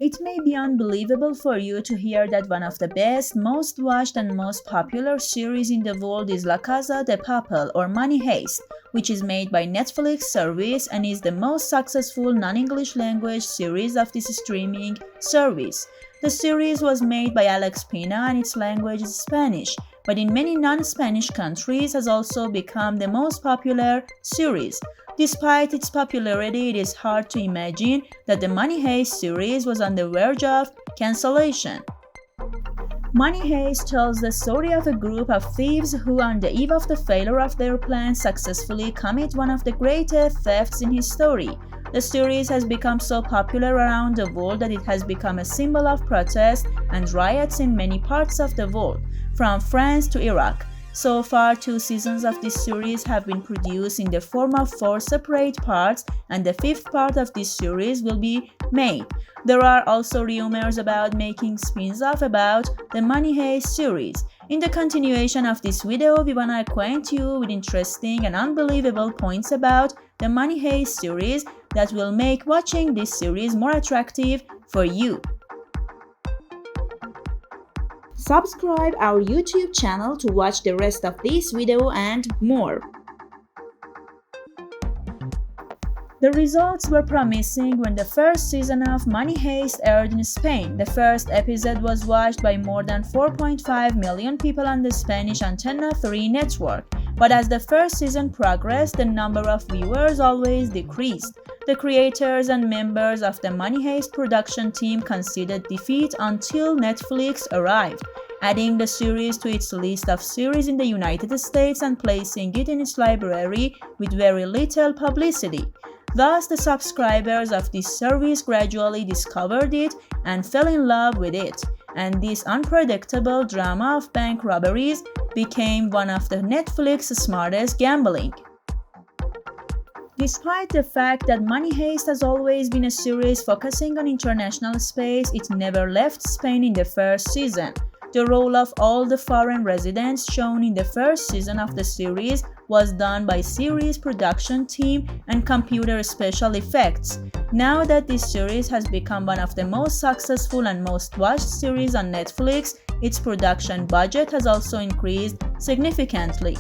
It may be unbelievable for you to hear that one of the best, most watched and most popular series in the world is La Casa de Papel or Money Heist, which is made by Netflix service and is the most successful non-English language series of this streaming service. The series was made by Alex Pina and its language is Spanish, but in many non-Spanish countries has also become the most popular series. Despite its popularity, it is hard to imagine that the Money Heist series was on the verge of cancellation. Money Heist tells the story of a group of thieves who, on the eve of the failure of their plan, successfully commit one of the greatest thefts in history. The series has become so popular around the world that it has become a symbol of protest and riots in many parts of the world, from France to Iraq. So far, 2 seasons of this series have been produced in the form of 4 separate parts, and the 5th part of this series will be made. There are also rumors about making spin-off about the Money Heist series. In the continuation of this video, we wanna acquaint you with interesting and unbelievable points about the Money Heist series that will make watching this series more attractive for you. Subscribe our YouTube channel to watch the rest of this video and more. The results were promising when the first season of Money Heist aired in Spain. The first episode was watched by more than 4.5 million people on the Spanish Antena 3 network. But as the first season progressed, the number of viewers always decreased. The creators and members of the Money Heist production team conceded defeat until Netflix arrived, adding the series to its list of series in the United States and placing it in its library with very little publicity. Thus, the subscribers of this service gradually discovered it and fell in love with it, and this unpredictable drama of bank robberies became one of the Netflix's smartest gambling. Despite the fact that Money Heist has always been a series focusing on international space, it never left Spain in the first season. The role of all the foreign residents shown in the first season of the series was done by series production team and computer special effects. Now that this series has become one of the most successful and most watched series on Netflix, its production budget has also increased significantly.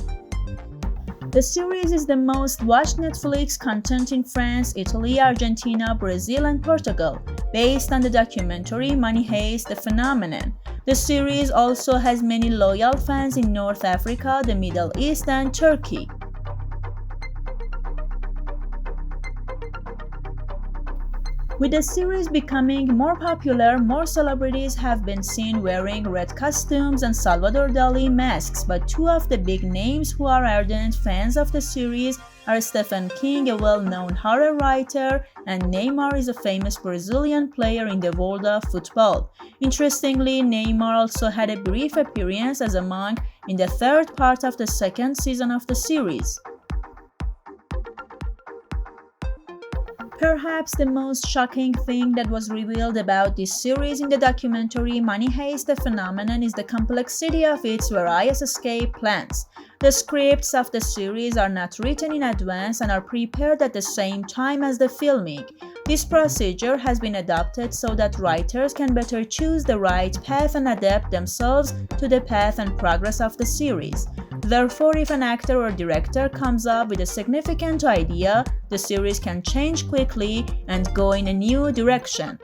The series is the most watched Netflix content in France, Italy, Argentina, Brazil, and Portugal, based on the documentary Money Heist: The Phenomenon. The series also has many loyal fans in North Africa, the Middle East, and Turkey. With the series becoming more popular, more celebrities have been seen wearing red costumes and Salvador Dali masks, but 2 of the big names who are ardent fans of the series are Stephen King, a well-known horror writer, and Neymar is a famous Brazilian player in the world of football. Interestingly, Neymar also had a brief appearance as a monk in the 3rd part of the 2nd season of the series. Perhaps the most shocking thing that was revealed about this series in the documentary Money Heist: The Phenomenon is the complexity of its various escape plans. The scripts of the series are not written in advance and are prepared at the same time as the filming. This procedure has been adopted so that writers can better choose the right path and adapt themselves to the path and progress of the series. Therefore, if an actor or director comes up with a significant idea, the series can change quickly and go in a new direction.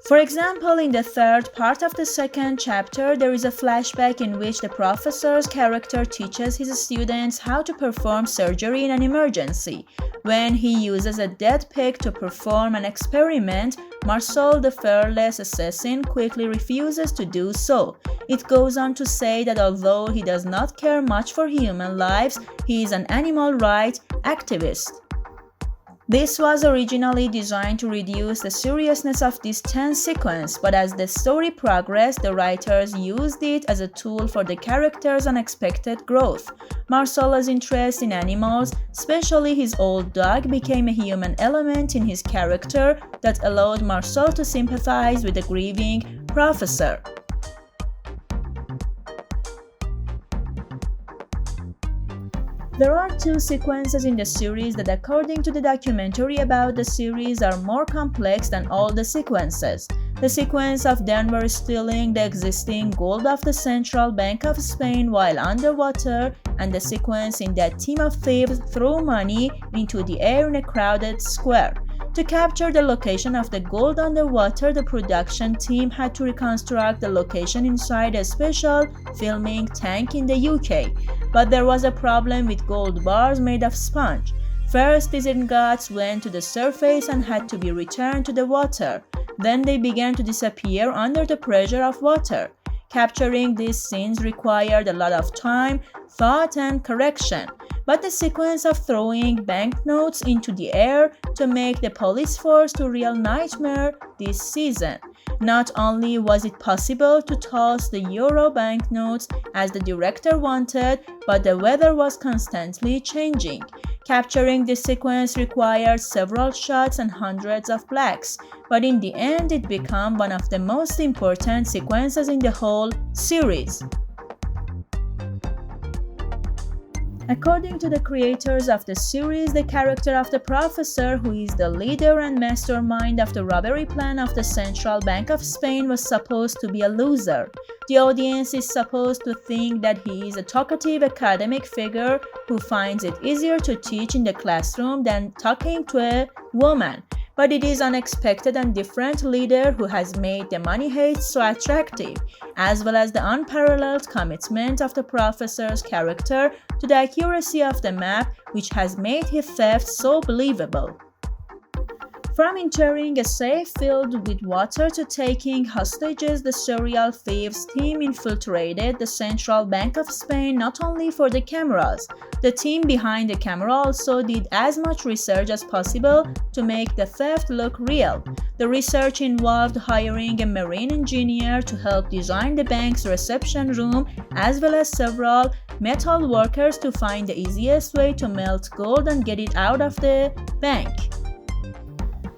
For example, in the 3rd part of the 2nd chapter, there is a flashback in which the professor's character teaches his students how to perform surgery in an emergency. When he uses a dead pig to perform an experiment, Marcel, the fearless assassin, quickly refuses to do so. It goes on to say that although he does not care much for human lives, he is an animal rights activist. This was originally designed to reduce the seriousness of this tense sequence, but as the story progressed, the writers used it as a tool for the character's unexpected growth. Marcelo's interest in animals, especially his old dog, became a human element in his character that allowed Marcel to sympathize with the grieving professor. There are two sequences in the series that, according to the documentary about the series, are more complex than all the sequences. The sequence of Denver stealing the existing gold of the Central Bank of Spain while underwater, and the sequence in that team of thieves threw money into the air in a crowded square. To capture the location of the gold underwater, the production team had to reconstruct the location inside a special filming tank in the UK. But there was a problem with gold bars made of sponge. First, these ingots went to the surface and had to be returned to the water. Then they began to disappear under the pressure of water. Capturing these scenes required a lot of time, thought, and correction. But the sequence of throwing banknotes into the air to make the police force a real nightmare this season. Not only was it possible to toss the euro banknotes as the director wanted, but the weather was constantly changing. Capturing this sequence required several shots and hundreds of blacks, but in the end it became one of the most important sequences in the whole series. According to the creators of the series, the character of the professor, who is the leader and mastermind of the robbery plan of the Central Bank of Spain, was supposed to be a loser. The audience is supposed to think that he is a talkative academic figure who finds it easier to teach in the classroom than talking to a woman. But it is unexpected and different leader who has made the money heist so attractive, as well as the unparalleled commitment of the professor's character to the accuracy of the map, which has made his theft so believable. From entering a safe filled with water to taking hostages, the serial thieves team infiltrated the Central Bank of Spain not only for the cameras. The team behind the camera also did as much research as possible to make the theft look real. The research involved hiring a marine engineer to help design the bank's reception room, as well as several metal workers to find the easiest way to melt gold and get it out of the bank.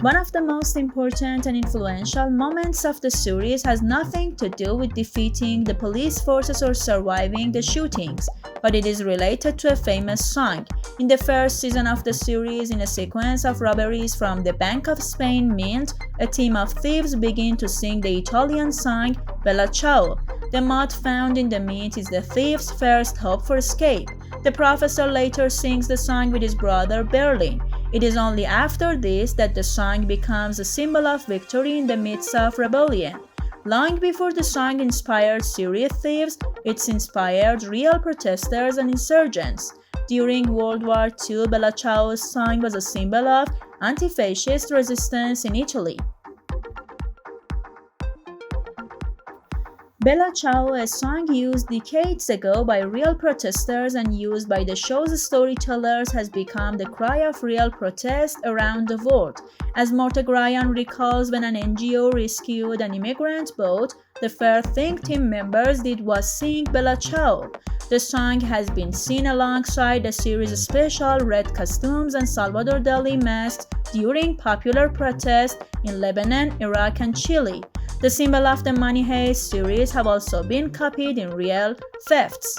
One of the most important and influential moments of the series has nothing to do with defeating the police forces or surviving the shootings, but it is related to a famous song. In the first season of the series, in a sequence of robberies from the Bank of Spain Mint, a team of thieves begin to sing the Italian song Bella Ciao. The mud found in the mint is the thieves' first hope for escape. The professor later sings the song with his brother Berlin. It is only after this that the song becomes a symbol of victory in the midst of rebellion. Long before the song inspired serious thieves, it's inspired real protesters and insurgents. During World War II, Bella Ciao's song was a symbol of anti-fascist resistance in Italy. Bella Ciao, a song used decades ago by real protesters and used by the show's storytellers, has become the cry of real protest around the world. As Mortag Ryan recalls, when an NGO rescued an immigrant boat, the first thing team members did was sing Bella Ciao. The song has been seen alongside the series' special red costumes and Salvador Dali masks during popular protests in Lebanon, Iraq, and Chile. The symbol of the Money Heist series have also been copied in real thefts.